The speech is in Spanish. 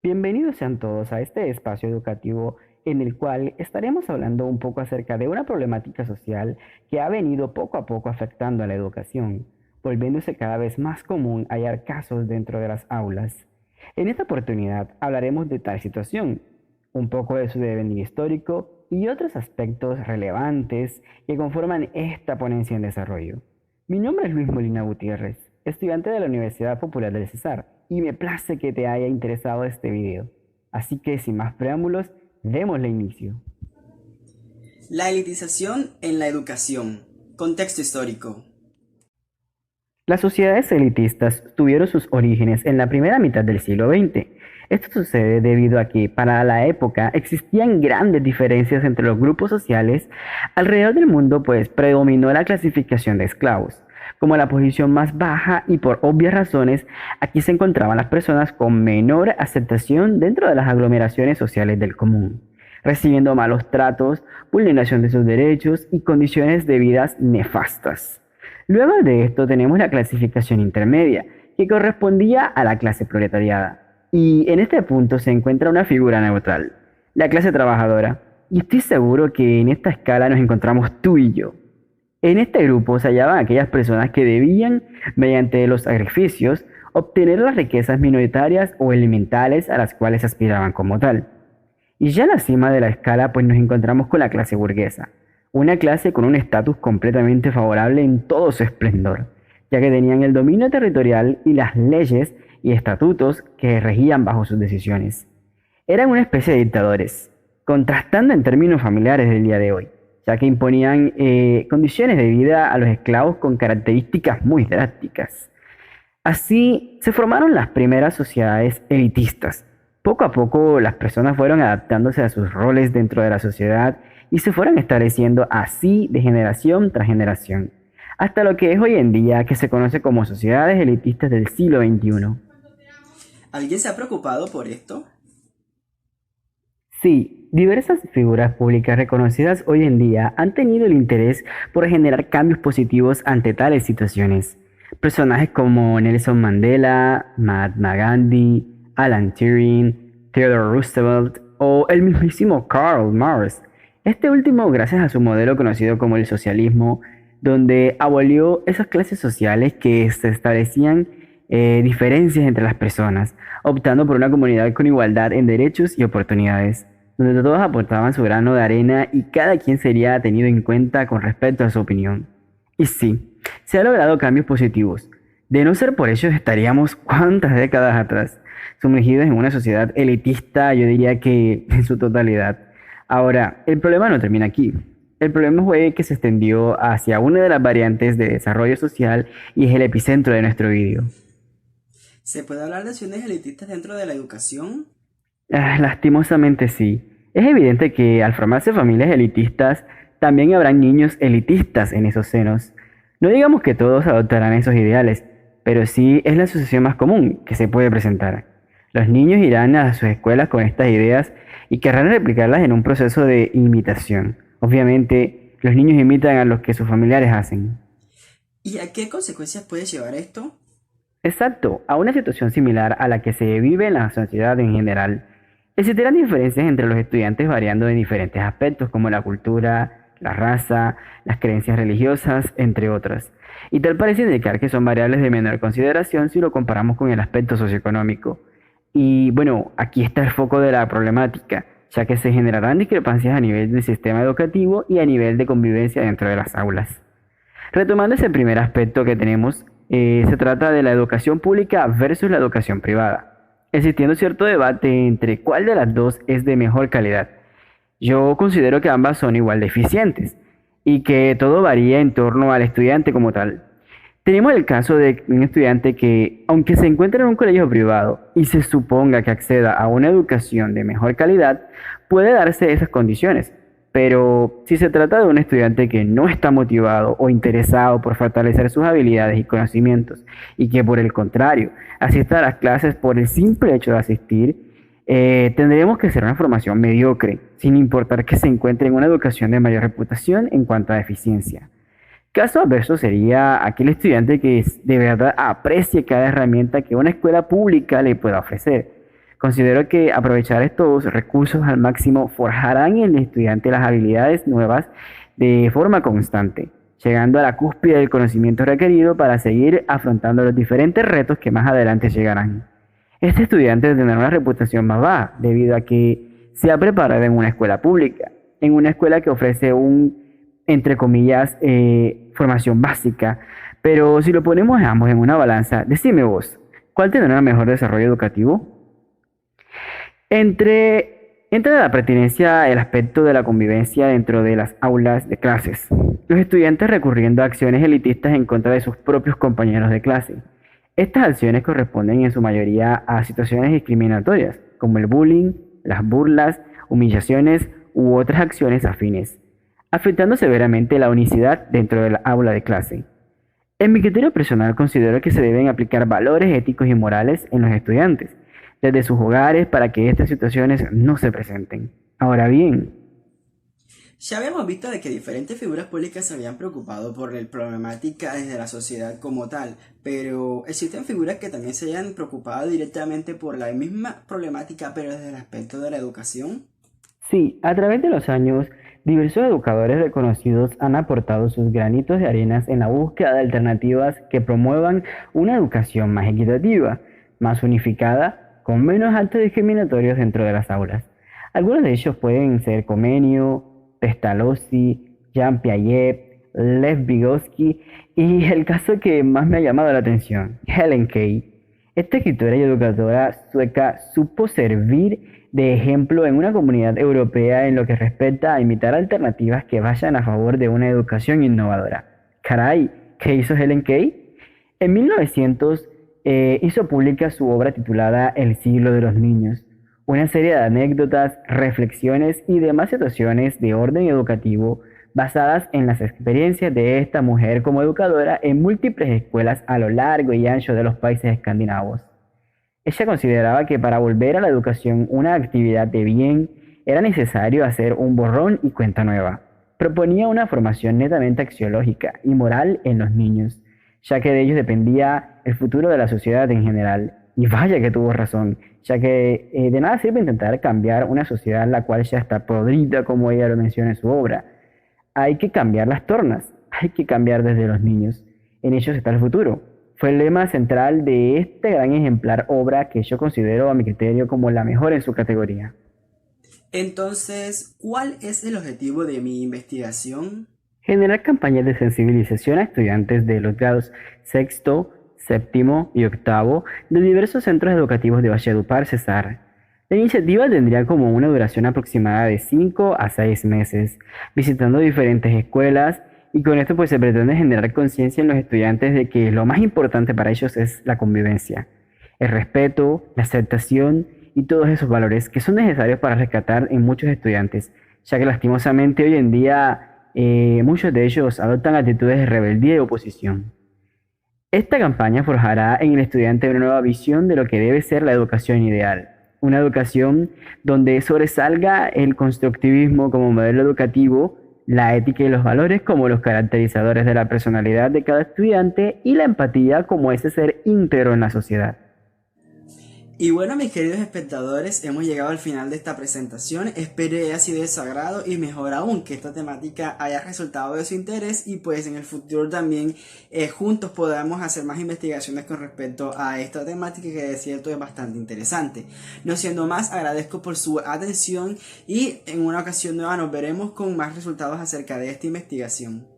Bienvenidos sean todos a este espacio educativo en el cual estaremos hablando un poco acerca de una problemática social que ha venido poco a poco afectando a la educación, volviéndose cada vez más común hallar casos dentro de las aulas. En esta oportunidad hablaremos de tal situación, un poco de su devenir histórico y otros aspectos relevantes que conforman esta ponencia en desarrollo. Mi nombre es Luis Molina Gutiérrez, estudiante de la Universidad Popular del Cesar, y me place que te haya interesado este video. Así que sin más preámbulos, démosle inicio. La elitización en la educación. Contexto histórico. Las sociedades elitistas tuvieron sus orígenes en la primera mitad del siglo XX. Esto sucede debido a que para la época existían grandes diferencias entre los grupos sociales. Alrededor del mundo pues predominó la clasificación de esclavos como la posición más baja, y por obvias razones aquí se encontraban las personas con menor aceptación dentro de las aglomeraciones sociales del común, recibiendo malos tratos, vulneración de sus derechos y condiciones de vida nefastas. Luego de esto tenemos la clasificación intermedia, que correspondía a la clase proletariada. Y en este punto se encuentra una figura neutral, la clase trabajadora. Y estoy seguro que en esta escala nos encontramos tú y yo. En este grupo se hallaban aquellas personas que debían, mediante los sacrificios, obtener las riquezas minoritarias o elementales a las cuales aspiraban como tal. Y ya en la cima de la escala pues nos encontramos con la clase burguesa, una clase con un estatus completamente favorable en todo su esplendor, ya que tenían el dominio territorial y las leyes y estatutos que regían bajo sus decisiones. Eran una especie de dictadores, contrastando en términos familiares del día de hoy, ya que imponían condiciones de vida a los esclavos con características muy drásticas. Así se formaron las primeras sociedades elitistas. Poco a poco las personas fueron adaptándose a sus roles dentro de la sociedad y se fueron estableciendo así de generación tras generación, hasta lo que es hoy en día, que se conoce como sociedades elitistas del siglo XXI. ¿Alguien se ha preocupado por esto? Sí, diversas figuras públicas reconocidas hoy en día han tenido el interés por generar cambios positivos ante tales situaciones. Personajes como Nelson Mandela, Mahatma Gandhi, Alan Turing, Theodore Roosevelt o el mismísimo Karl Marx. Este último gracias a su modelo conocido como el socialismo, donde abolió esas clases sociales que se establecían diferencias entre las personas, optando por una comunidad con igualdad en derechos y oportunidades, donde todos aportaban su grano de arena y cada quien sería tenido en cuenta con respecto a su opinión. Y sí, se han logrado cambios positivos. De no ser por ellos estaríamos cuántas décadas atrás, sumergidos en una sociedad elitista, yo diría que en su totalidad. Ahora, el problema no termina aquí. El problema fue que se extendió hacia una de las variantes de desarrollo social y es el epicentro de nuestro vídeo. ¿Se puede hablar de acciones elitistas dentro de la educación? Lastimosamente sí. Es evidente que al formarse familias elitistas, también habrán niños elitistas en esos senos. No digamos que todos adoptarán esos ideales, pero sí es la asociación más común que se puede presentar. Los niños irán a sus escuelas con estas ideas y querrán replicarlas en un proceso de imitación. Obviamente, los niños imitan a los que sus familiares hacen. ¿Y a qué consecuencias puede llevar esto? Exacto, a una situación similar a la que se vive en la sociedad en general. Existirán diferencias entre los estudiantes variando en diferentes aspectos como la cultura, la raza, las creencias religiosas, entre otras. Y tal parece indicar que son variables de menor consideración si lo comparamos con el aspecto socioeconómico. Y bueno, aquí está el foco de la problemática, ya que se generarán discrepancias a nivel del sistema educativo y a nivel de convivencia dentro de las aulas. Retomando ese primer aspecto que tenemos, se trata de la educación pública versus la educación privada, existiendo cierto debate entre cuál de las dos es de mejor calidad. Yo considero que ambas son igual de eficientes y que todo varía en torno al estudiante como tal. Tenemos el caso de un estudiante que, aunque se encuentra en un colegio privado y se suponga que acceda a una educación de mejor calidad, puede darse esas condiciones. Pero si se trata de un estudiante que no está motivado o interesado por fortalecer sus habilidades y conocimientos y que por el contrario asista a las clases por el simple hecho de asistir, tendremos que hacer una formación mediocre, sin importar que se encuentre en una educación de mayor reputación en cuanto a eficiencia. Caso adverso sería aquel estudiante que de verdad aprecie cada herramienta que una escuela pública le pueda ofrecer, Considero que aprovechar estos recursos al máximo forjarán en el estudiante las habilidades nuevas de forma constante, llegando a la cúspide del conocimiento requerido para seguir afrontando los diferentes retos que más adelante llegarán. Este estudiante tendrá una reputación más baja debido a que se ha preparado en una escuela pública, en una escuela que ofrece entre comillas, formación básica. Pero si lo ponemos ambos en una balanza, decime vos, ¿cuál tendrá un mejor desarrollo educativo? Entre la pertinencia el aspecto de la convivencia dentro de las aulas de clases. Los estudiantes recurriendo a acciones elitistas en contra de sus propios compañeros de clase. Estas acciones corresponden en su mayoría a situaciones discriminatorias, como el bullying, las burlas, humillaciones u otras acciones afines, afectando severamente la unicidad dentro del aula de clase. En mi criterio personal considero que se deben aplicar valores éticos y morales en los estudiantes, desde sus hogares para que estas situaciones no se presenten. Ahora bien, Ya habíamos visto de que diferentes figuras públicas se habían preocupado por la problemática desde la sociedad como tal, pero existen figuras que también se hayan preocupado directamente por la misma problemática, pero desde el aspecto de la educación. sí, a través de los años, diversos educadores reconocidos han aportado sus granitos de arenas en la búsqueda de alternativas que promuevan una educación más equitativa, más unificada, con menos actos discriminatorios dentro de las aulas. Algunos de ellos pueden ser Comenio, Pestalozzi, Jean Piaget, Lev Vygotsky y el caso que más me ha llamado la atención, Helen Key. Esta escritora y educadora sueca supo servir de ejemplo en una comunidad europea en lo que respecta a imitar alternativas que vayan a favor de una educación innovadora. Caray, ¿qué hizo Helen Key? En 1900 hizo pública su obra titulada El siglo de los niños, una serie de anécdotas, reflexiones y demás situaciones de orden educativo basadas en las experiencias de esta mujer como educadora en múltiples escuelas a lo largo y ancho de los países escandinavos. Ella consideraba que para volver a la educación una actividad de bien era necesario hacer un borrón y cuenta nueva. Proponía una formación netamente axiológica y moral en los niños, ya que de ellos dependía el futuro de la sociedad en general. Y vaya que tuvo razón, ya que de nada sirve intentar cambiar una sociedad la cual ya está podrida, como ella lo menciona en su obra. Hay que cambiar las tornas, hay que cambiar desde los niños. En ellos está el futuro. Fue el lema central de esta gran ejemplar obra que yo considero a mi criterio como la mejor en su categoría. Entonces, ¿cuál es el objetivo de mi investigación? Generar campañas de sensibilización a estudiantes de los grados sexto, séptimo y octavo de diversos centros educativos de Valledupar, Cesar. La iniciativa tendría como una duración aproximada de 5 a 6 meses, visitando diferentes escuelas y con esto pues se pretende generar conciencia en los estudiantes de que lo más importante para ellos es la convivencia, el respeto, la aceptación y todos esos valores que son necesarios para rescatar en muchos estudiantes, ya que lastimosamente hoy en día muchos de ellos adoptan actitudes de rebeldía y oposición. Esta campaña forjará en el estudiante una nueva visión de lo que debe ser la educación ideal. Una educación donde sobresalga el constructivismo como modelo educativo, la ética y los valores como los caracterizadores de la personalidad de cada estudiante y la empatía como ese ser íntegro en la sociedad. Y bueno, mis queridos espectadores, hemos llegado al final de esta presentación. Espero haya sido de su agrado y mejor aún que esta temática haya resultado de su interés y pues en el futuro también juntos podamos hacer más investigaciones con respecto a esta temática que de cierto es bastante interesante. No siendo más, agradezco por su atención y en una ocasión nueva nos veremos con más resultados acerca de esta investigación.